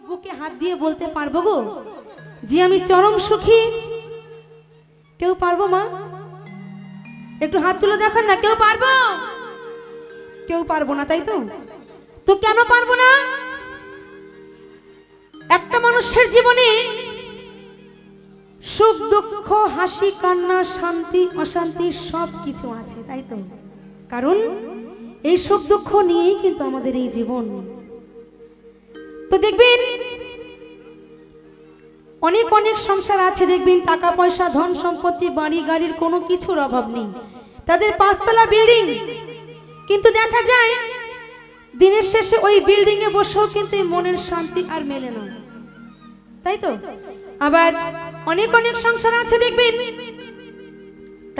বুকে হাত দিয়ে বলতে পারবো গো যে আমি চরম সুখী? কেউ পারবো মা? একটু হাত তুলে দেখান না, কেউ পারবো? কেউ পারবো না, তাই তো? তো কেন পারবো না? একটা মানুষের জীবনে সুখ দুঃখ হাসি কান্না শান্তি অশান্তি সব কিছু আছে, তাই তো? কারণ এই সুখ দুঃখ নিয়েই কিন্তু আমাদের এই জীবন। তো দেখবেন অনেক অনেক সংসার আছে, দেখবেন টাকা পয়সা ধন সম্পত্তি বাড়ি গাড়ির কোনো কিছুর অভাব নেই, তাদের 5 তলা বিল্ডিং, কিন্তু দেখা যায় দিনের শেষে ওই বিল্ডিং এ বসেও কিন্তু মনের শান্তি আর মেলে না, তাই তো? আবার অনেক অনেক সংসার আছে, দেখবেন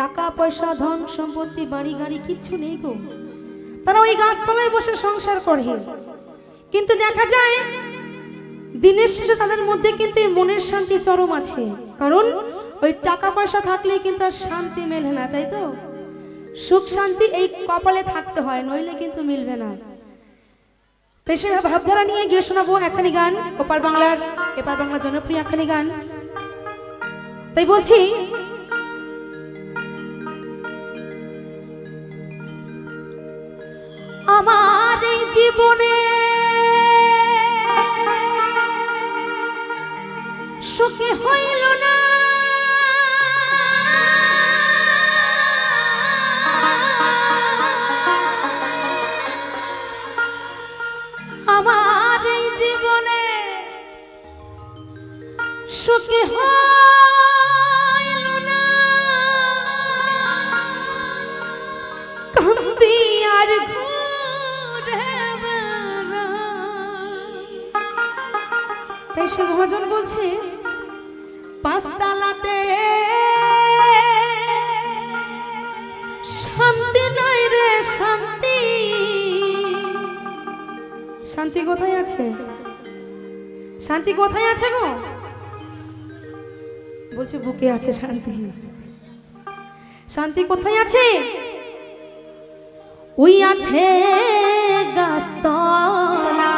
টাকা পয়সা ধন সম্পত্তি বাড়ি গাড়ি কিছু নেই গো, তারা ওই গাছতলায় বসে সংসার করে, কিন্তু দেখা যায় দিনের শেষে তাদের মধ্যে কিন্তু মনের শান্তি চরম আছে। কারণ ওই টাকা পয়সা থাকলে কিন্তু আর শান্তি মেলে না, তাই তো? সুখ শান্তি এই কপালে থাকতে হয়, নইলে কিন্তু মিলবে না। তাই সে ভাবধারা নিয়ে গিয়ে শোনাবো একখানি গান, ওপার বাংলার এপার বাংলার জনপ্রিয় একখানি গান। তাই বলছি, আমার এই জীবনে সুখে হইল না, আমার এই জীবনে সুখে হইল না, কান্দি আর ঘুরে বেড়াই। তাই সে মহাজন বলছে, 5 তলাতে শান্তি নাই রে শান্তি। শান্তি কোথায় আছে? শান্তি কোথায় আছে গো? বলছে বুকে আছে শান্তি। শান্তি কোথায় আছে? ওই আছে গাছতলা।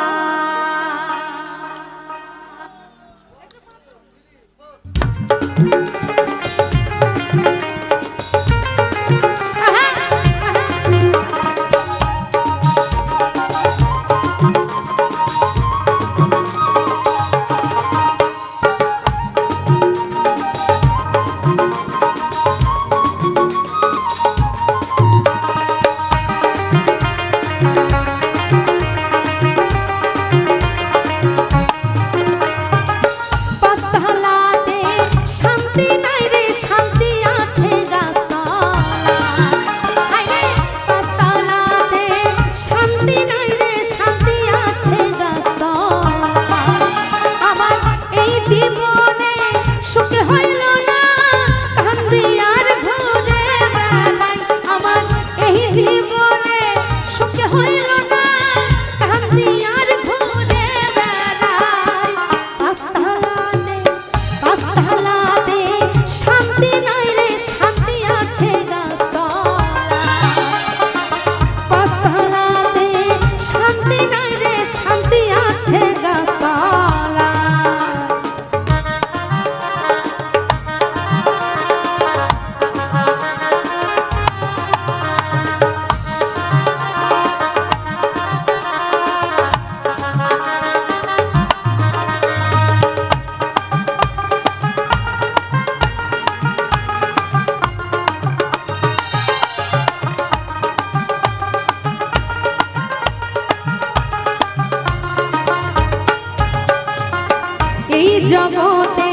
জগতে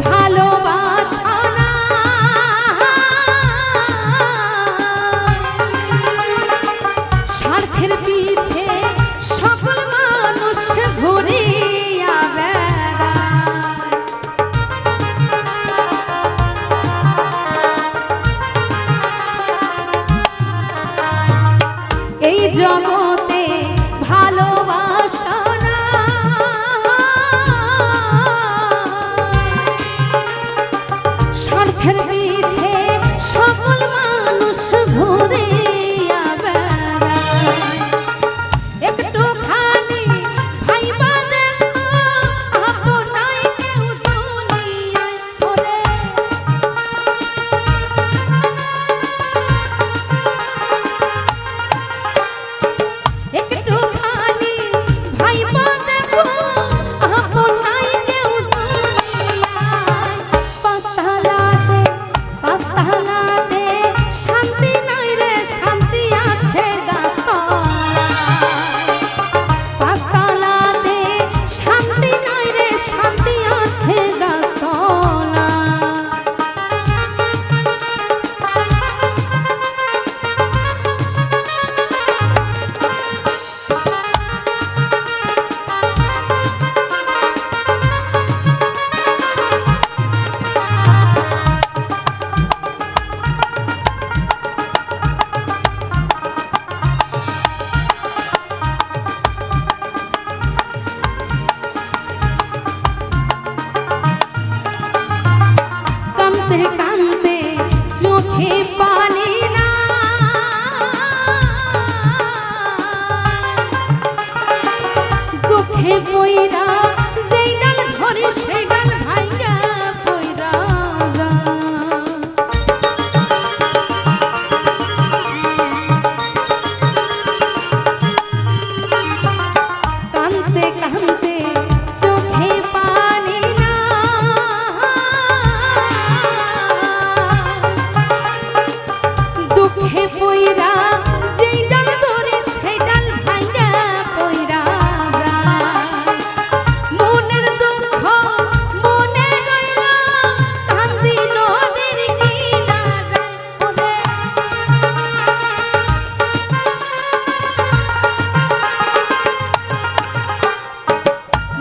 ভালোবাসা না, স্বার্থের পিছে সকল মানুষ ঘুরিয়া বেড়ায়। এই জগতে ভালোবাসা একটুখানি ভাইবা দেখো চোখে পানি না দুঃখে পইরা যেই ডাল ধরে সেই ডাল ভাইয়া পইরা যা কাঁদতে কাঁদতে চোখে পানি না দুঃখে পইরা যেই ডাল ধরে সেই ডাল ভাইয়া পইরা মনের দুঃখ মনে রইল কান্দি নদীর কিনারায় ওরে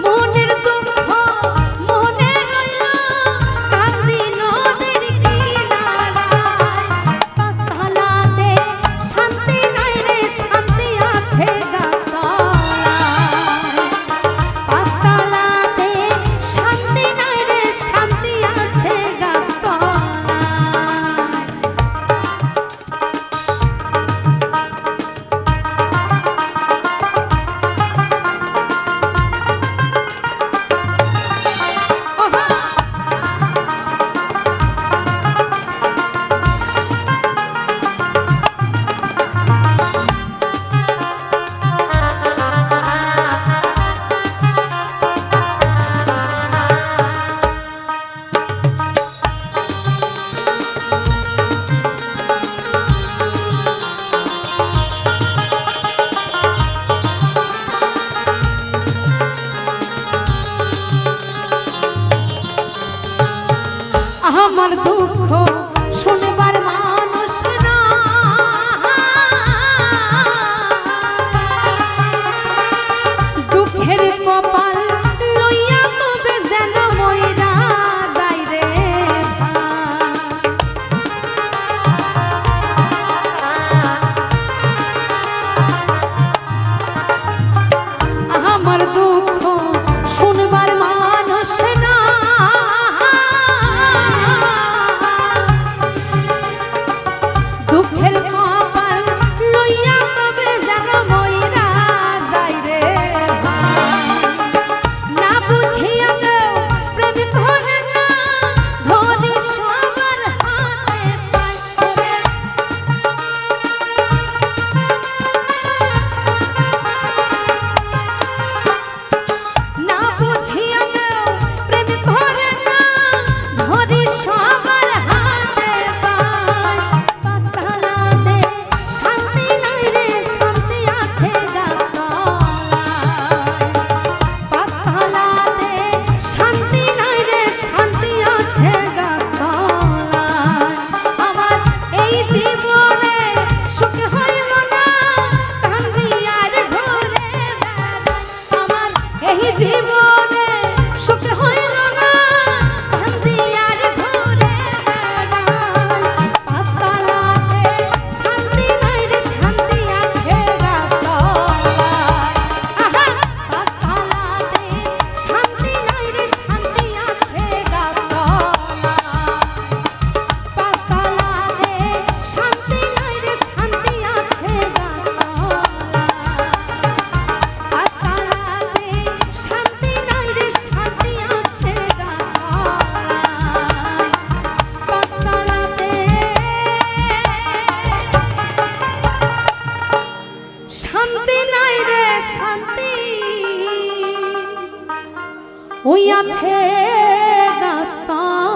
মনের দুঃখ মনে রইল কান্দি নদীর কিনারায় পাঁচতলাতে শান্তি নাই রে শান্তি আছে গাছতলায় পাঁচতলাতে শান্তি নাই রে শান্তি আছে আমার দুঃখ শুনবার মানুষ না দুঃখের কপাল লইয়া তবে যেন মইরা যাই রে আমার দুঃখ শুনবার মানুষ না দুঃখের কপাল লইয়া তবে যেন মইরা যাই রে না বুঝিয়া দেও প্রেম ধরে না ধরি সবার হাতে পায় না বুঝিয়া দেও প্রেম ধরে না ধরি সবার হাতে পায় পাঁচতলাতে শান্তি নাই রে শান্তি আছে গাছতলায় পাঁচতলাতে শান্তি নাই রে শান্তি আছে গাছতলায় আমার এই জীবনে সুখ হইল না কান্দি আর ঘুরে বেড়াই আমার এই জীবনে সুখ হইল না কান্দি আর ঘুরে বেড়াই পাঁচতলাতে শান্তি নাই রে শান্তি আছে গাছতলায় পাঁচতলাতে শান্তি নাই রে শান্তি আছে গাছতলায় পাঁচতলাতে শান্তি নাই রে শান্তি আছে গাছতলায় পাঁচতলাতে শান্তি নাই রে শান্তি আছে গাছতলায় পাঁচতলাতে শান্তি নাই রে শান্তি ওই আছে গাছতলায়।